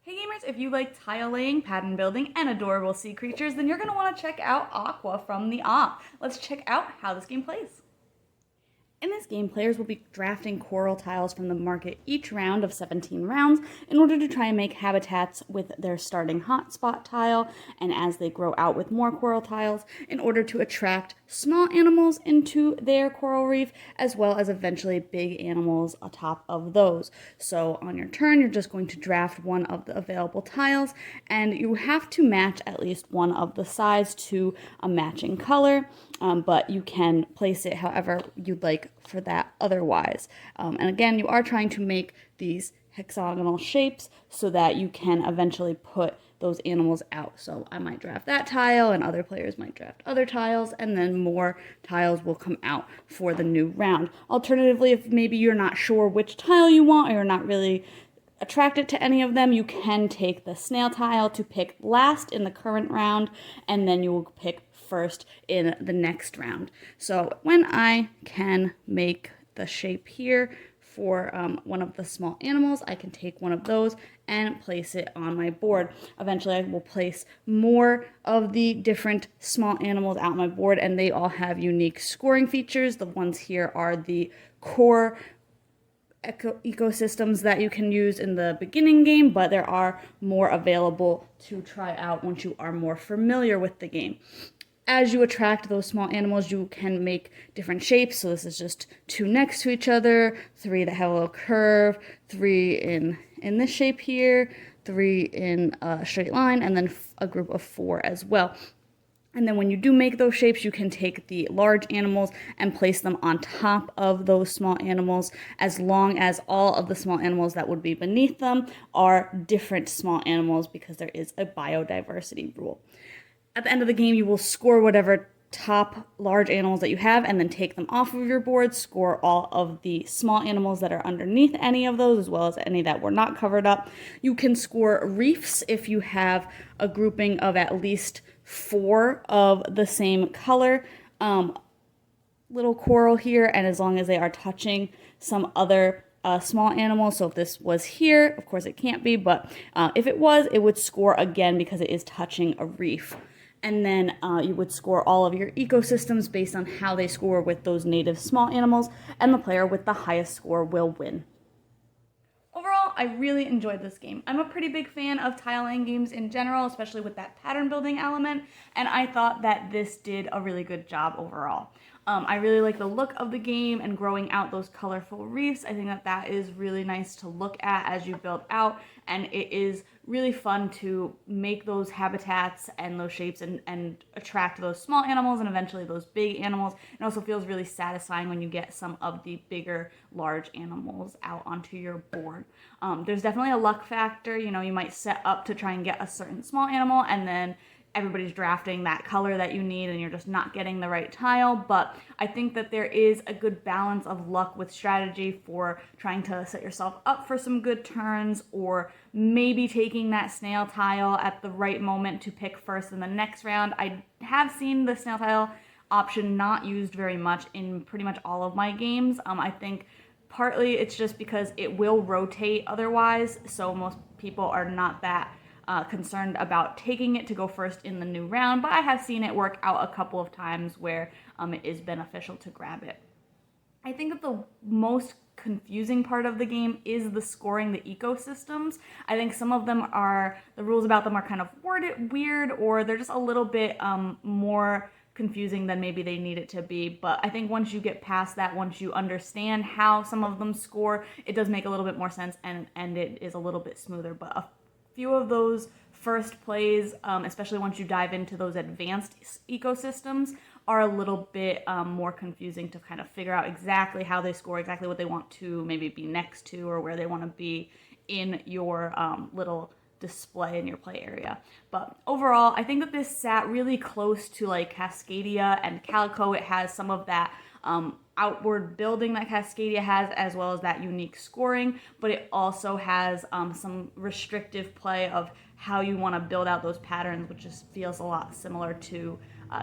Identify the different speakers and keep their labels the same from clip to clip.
Speaker 1: Hey gamers, if you like tile laying, pattern building, and adorable sea creatures, then you're going to want to check out Aqua from the Op. Let's check out how this game plays. In this game, players will be drafting coral tiles from the market each round of 17 rounds in order to try and make habitats with their starting hotspot tile, and as they grow out with more coral tiles, in order to attract small animals into their coral reef, as well as eventually big animals atop of those. So on your turn, you're just going to draft one of the available tiles, and you have to match at least one of the sides to a matching color. But you can place it however you'd like for that otherwise. And again, you are trying to make these hexagonal shapes so that you can eventually put those animals out. So I might draft that tile and other players might draft other tiles, and then more tiles will come out for the new round. Alternatively, if maybe you're not sure which tile you want or you're not really attracted to any of them, you can take the snail tile to pick last in the current round, and then you will pick first in the next round. So when I can make the shape here for one of the small animals, I can take one of those and place it on my board. Eventually I will place more of the different small animals out on my board, and they all have unique scoring features. The ones here are the core ecosystems that you can use in the beginning game, but there are more available to try out once you are more familiar with the game. As you attract those small animals, you can make different shapes. So this is just two next to each other, three that have a little curve, three in this shape here, three in a straight line, and then a group of four as well. And then when you do make those shapes, you can take the large animals and place them on top of those small animals, as long as all of the small animals that would be beneath them are different small animals, because there is a biodiversity rule. At the end of the game, you will score whatever top large animals that you have and then take them off of your board, score all of the small animals that are underneath any of those, as well as any that were not covered up. You can score reefs if you have a grouping of at least four of the same color little coral here, and as long as they are touching some other small animals. So if this was here, of course it can't be, but if it was, it would score again because it is touching a reef. And then you would score all of your ecosystems based on how they score with those native small animals, and the player with the highest score will win. Overall, I really enjoyed this game. I'm a pretty big fan of tile laying games in general, especially with that pattern building element, and I thought that this did a really good job overall. I really like the look of the game and growing out those colorful reefs. I think that that is really nice to look at as you build out, and it is really fun to make those habitats and those shapes and attract those small animals and eventually those big animals. It also feels really satisfying when you get some of the bigger, large animals out onto your board. There's definitely a luck factor. You know, you might set up to try and get a certain small animal, and then everybody's drafting that color that you need and you're just not getting the right tile. But I think that there is a good balance of luck with strategy for trying to set yourself up for some good turns, or maybe taking that snail tile at the right moment to pick first in the next round. I have seen the snail tile option not used very much in pretty much all of my games. I think partly it's just because it will rotate otherwise, so most people are not that concerned about taking it to go first in the new round, but I have seen it work out a couple of times where it is beneficial to grab it. I think that the most confusing part of the game is the scoring the ecosystems. I think some of them are, the rules about them are kind of worded weird, or they're just a little bit more confusing than maybe they need it to be. But I think once you get past that, once you understand how some of them score, it does make a little bit more sense, and it is a little bit smoother. But a few of those first plays, especially once you dive into those advanced ecosystems, are a little bit more confusing to kind of figure out exactly how they score, exactly what they want to maybe be next to, or where they want to be in your little display in your play area. But overall, I think that this sat really close to like Cascadia and Calico. It has some of that outward building that Cascadia has, as well as that unique scoring, but it also has some restrictive play of how you want to build out those patterns, which just feels a lot similar to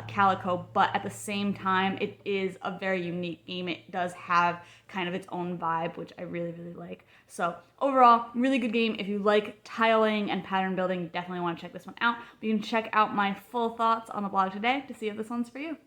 Speaker 1: Calico, but at the same time, it is a very unique game. It does have kind of its own vibe, which I really, really like. So overall, really good game. If you like tiling and pattern building, definitely want to check this one out. But you can check out my full thoughts on the blog today to see if this one's for you.